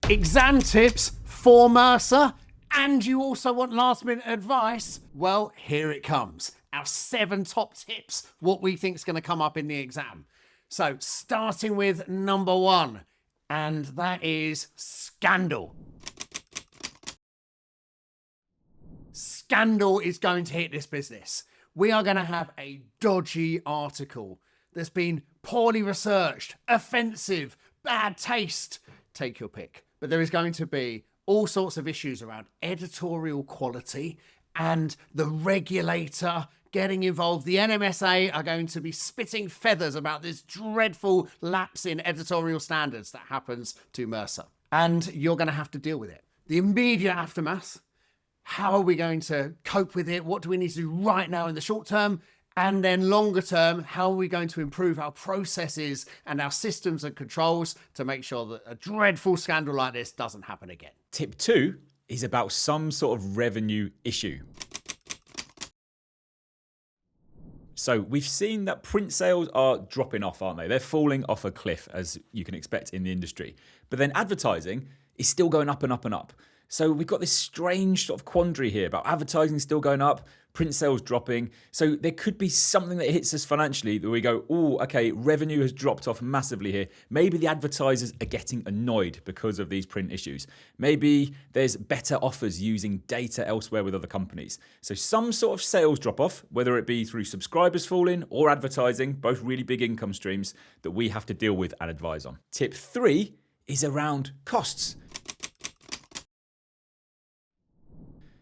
Exam tips for Merceh, and you also want last minute advice? Well, here it comes. Our 7 top tips, what we think is going to come up in the exam. So starting with number 1, and that is scandal. Scandal is going to hit this business. We are going to have a dodgy article that's been poorly researched, offensive, bad taste, take your pick. But there is going to be all sorts of issues around editorial quality and the regulator getting involved. The NMSA are going to be spitting feathers about this dreadful lapse in editorial standards that happens to Merceh. And you're going to have to deal with it. The immediate aftermath, how are we going to cope with it? What do we need to do right now in the short term? And then longer term, how are we going to improve our processes and our systems and controls to make sure that a dreadful scandal like this doesn't happen again? Tip 2 is about some sort of revenue issue. So we've seen that print sales are dropping off, aren't they? They're falling off a cliff, as you can expect in the industry. But then advertising is still going up and up and up. So we've got this strange sort of quandary here about advertising still going up, print sales dropping. So there could be something that hits us financially that we go, oh, okay, revenue has dropped off massively here. Maybe the advertisers are getting annoyed because of these print issues. Maybe there's better offers using data elsewhere with other companies. So some sort of sales drop off, whether it be through subscribers falling or advertising, both really big income streams that we have to deal with and advise on. Tip 3 is around costs.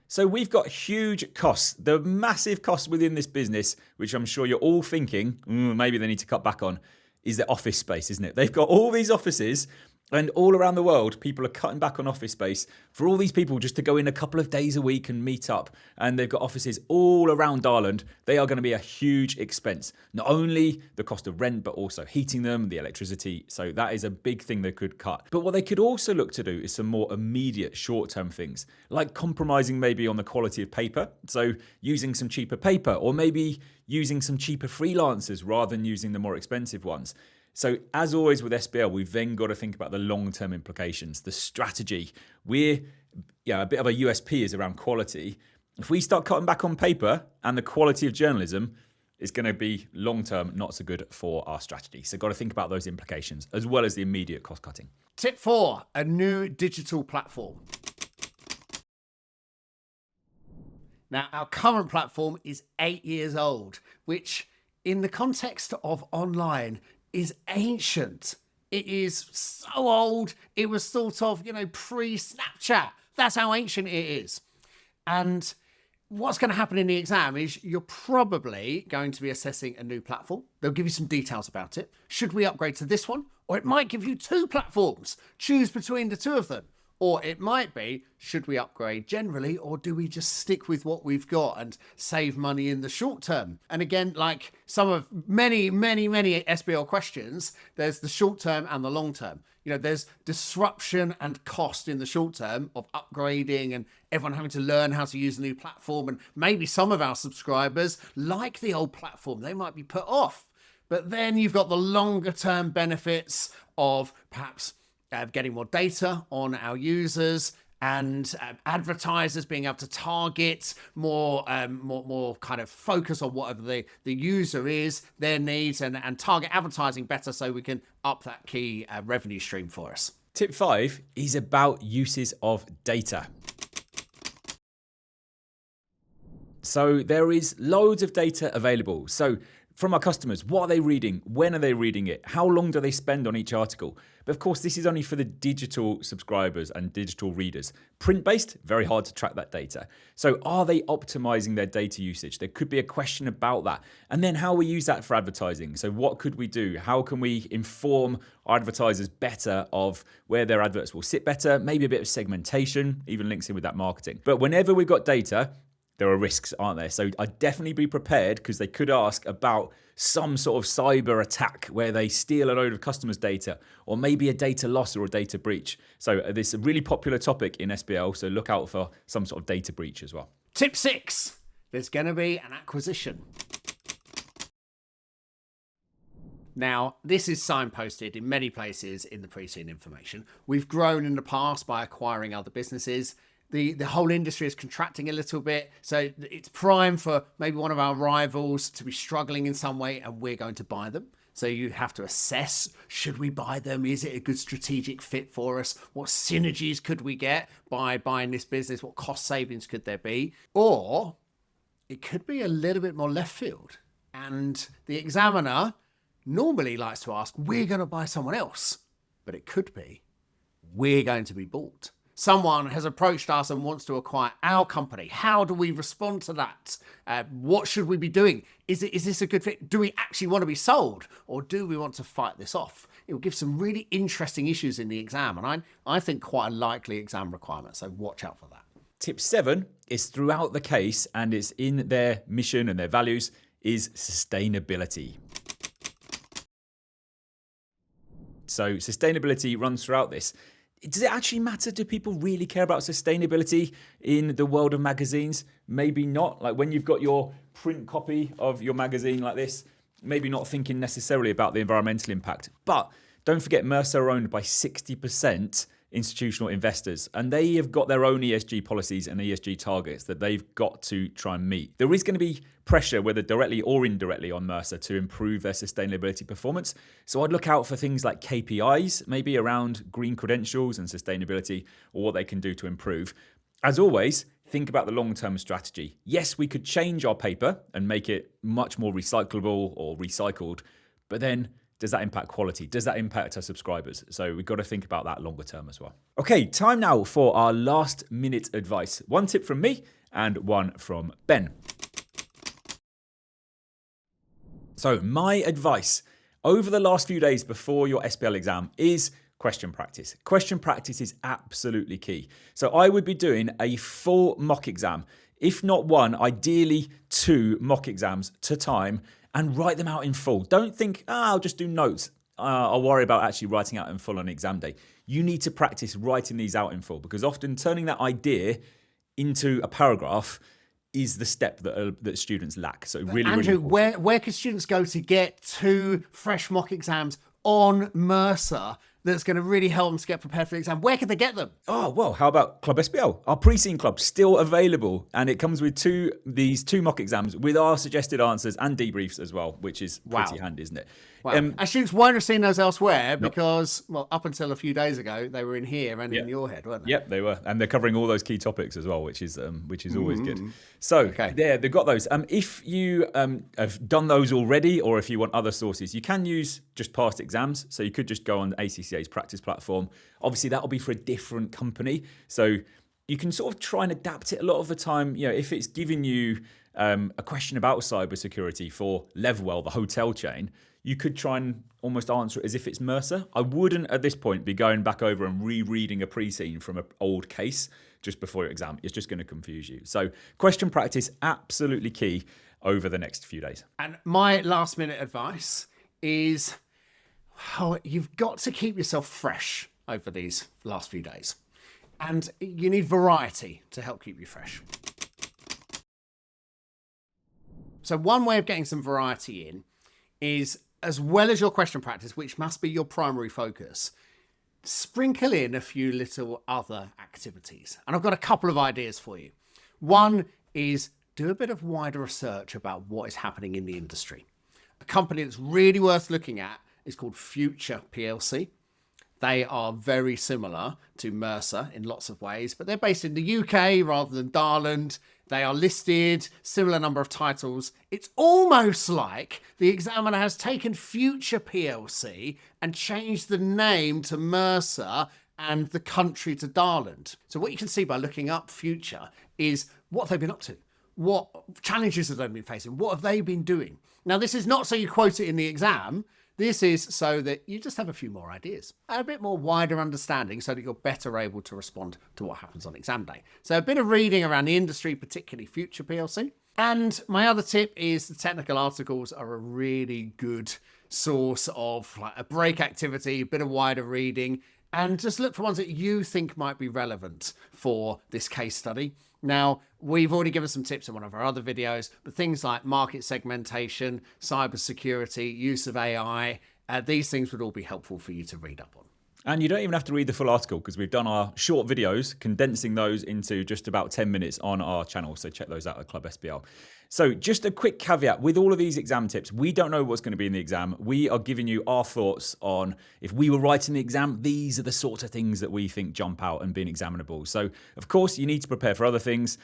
So we've got huge costs, the massive costs within this business, which I'm sure you're all thinking, maybe they need to cut back on, is the office space, isn't it? They've got all these offices and all around the world, people are cutting back on office space for all these people just to go in a couple of days a week and meet up. And they've got offices all around Ireland. They are going to be a huge expense. Not only the cost of rent, but also heating them, the electricity. So that is a big thing they could cut. But what they could also look to do is some more immediate short-term things, like compromising maybe on the quality of paper. So using some cheaper paper, or maybe using some cheaper freelancers rather than using the more expensive ones. So as always with SBL, we've then got to think about the long-term implications, the strategy. A bit of a USP is around quality. If we start cutting back on paper and the quality of journalism is going to be long-term not so good for our strategy. So got to think about those implications as well as the immediate cost cutting. Tip 4, a new digital platform. Now, our current platform is 8 years old, which in the context of online is ancient. It is so old. It was sort of, pre-Snapchat. That's how ancient it is. And what's going to happen in the exam is you're probably going to be assessing a new platform. They'll give you some details about it. Should we upgrade to this one? Or it might give you 2 platforms. Choose between the 2 of them. Or it might be, should we upgrade generally, or do we just stick with what we've got and save money in the short term? And again, like some of many SBL questions, there's the short term and the long term. There's disruption and cost in the short term of upgrading and everyone having to learn how to use a new platform. And maybe some of our subscribers like the old platform. They might be put off. But then you've got the longer term benefits of perhaps getting more data on our users and advertisers being able to target more kind of focus on whatever the user is, their needs, and target advertising better so we can up that key revenue stream for us. Tip 5 is about uses of data. So there is loads of data available. So from our customers, what are they reading? When are they reading it? How long do they spend on each article? But of course, this is only for the digital subscribers and digital readers. Print-based, very hard to track that data. So are they optimizing their data usage? There could be a question about that. And then how we use that for advertising. So what could we do? How can we inform our advertisers better of where their adverts will sit better? Maybe a bit of segmentation, even links in with that marketing. But whenever we've got data, there are risks, aren't there? So I'd definitely be prepared because they could ask about some sort of cyber attack where they steal a load of customers' data, or maybe a data loss or a data breach. So this is a really popular topic in SBL, so look out for some sort of data breach as well. Tip 6, there's going to be an acquisition. Now, this is signposted in many places in the pre-seen information. We've grown in the past by acquiring other businesses. The whole industry is contracting a little bit. So it's prime for maybe one of our rivals to be struggling in some way, and we're going to buy them. So you have to assess, should we buy them? Is it a good strategic fit for us? What synergies could we get by buying this business? What cost savings could there be? Or it could be a little bit more left field. And the examiner normally likes to ask, we're going to buy someone else. But it could be, we're going to be bought. Someone has approached us and wants to acquire our company. How do we respond to that? What should we be doing? Is this a good fit? Do we actually want to be sold, or do we want to fight this off? It will give some really interesting issues in the exam, and I think quite a likely exam requirement, so watch out for that. Tip 7 is throughout the case, and it's in their mission and their values, is sustainability. So sustainability runs throughout this. Does it actually matter? Do people really care about sustainability in the world of magazines? Maybe not. Like when you've got your print copy of your magazine like this, maybe not thinking necessarily about the environmental impact. But don't forget, Merceh are owned by 60% institutional investors, and they have got their own ESG policies and ESG targets that they've got to try and meet. There is going to be pressure, whether directly or indirectly, on Merceh to improve their sustainability performance. So I'd look out for things like KPIs, maybe around green credentials and sustainability, or what they can do to improve. As always, think about the long-term strategy. Yes, we could change our paper and make it much more recyclable or recycled, but then does that impact quality? Does that impact our subscribers? So we've got to think about that longer term as well. Okay, time now for our last minute advice. One tip from me and one from Ben. So my advice over the last few days before your SBL exam is question practice. Question practice is absolutely key. So I would be doing a full mock exam, if not one, ideally 2 mock exams to time, and write them out in full. Don't think, I'll just do notes. I'll worry about actually writing out in full on exam day. You need to practice writing these out in full, because often turning that idea into a paragraph is the step that students lack. So really, Andrew, really where can students go to get 2 fresh mock exams on Merceh that's going to really help them to get prepared for the exam? Where can they get them? Oh, well, how about Club SBL? Our pre-seen club still available, and it comes with these two mock exams with our suggested answers and debriefs as well, which is pretty handy, isn't it? Wow. And students won't have seen those elsewhere because, well, up until a few days ago, they were in here and in your head, weren't they? Yep, they were. And they're covering all those key topics as well, which is always good. So there, they've got those. If you have done those already, or if you want other sources, you can use just past exams. So you could just go on ACCA's practice platform. Obviously, that'll be for a different company. So you can sort of try and adapt it a lot of the time. You know, if it's giving you a question about cybersecurity for Levwell, the hotel chain, you could try and almost answer it as if it's Merceh. I wouldn't at this point be going back over and rereading a pre-seen from an old case just before your exam. It's just going to confuse you. So question practice, absolutely key over the next few days. And my last minute advice is, you've got to keep yourself fresh over these last few days. And you need variety to help keep you fresh. So one way of getting some variety in is, as well as your question practice, which must be your primary focus, sprinkle in a few little other activities. And I've got a couple of ideas for you. One is do a bit of wider research about what is happening in the industry. A company that's really worth looking at is called Future PLC. They are very similar to Merceh in lots of ways, but they're based in the UK rather than Darland. They are listed, similar number of titles. It's almost like the examiner has taken Future PLC and changed the name to Merceh and the country to Darland. So what you can see by looking up Future is what they've been up to. What challenges have they been facing? What have they been doing? Now, this is not so you quote it in the exam. This is so that you just have a few more ideas and a bit more wider understanding so that you're better able to respond to what happens on exam day. So a bit of reading around the industry, particularly Future PLC. And my other tip is the technical articles are a really good source of like a break activity, a bit of wider reading. and just look for ones that you think might be relevant for this case study. Now, we've already given some tips in one of our other videos, but things like market segmentation, cybersecurity, use of AI, these things would all be helpful for you to read up on. And you don't even have to read the full article because we've done our short videos, condensing those into just about 10 minutes on our channel. So check those out at Club SBL. So just a quick caveat with all of these exam tips, we don't know what's going to be in the exam. We are giving you our thoughts on if we were writing the exam, these are the sort of things that we think jump out and being examinable. So of course you need to prepare for other things,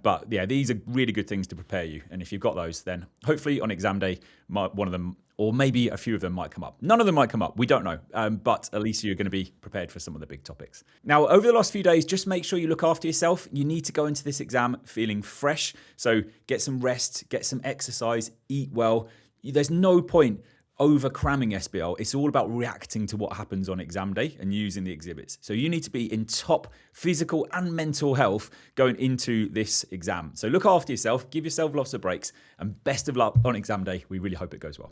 but yeah, these are really good things to prepare you. And if you've got those, then hopefully on exam day, one of them or maybe a few of them might come up. None of them might come up, we don't know, but at least you're going to be prepared for some of the big topics. Now, over the last few days, just make sure you look after yourself. You need to go into this exam feeling fresh. So get some rest, get some exercise, eat well. There's no point over cramming SBL. It's all about reacting to what happens on exam day and using the exhibits. So you need to be in top physical and mental health going into this exam. So look after yourself, give yourself lots of breaks, and best of luck on exam day. We really hope it goes well.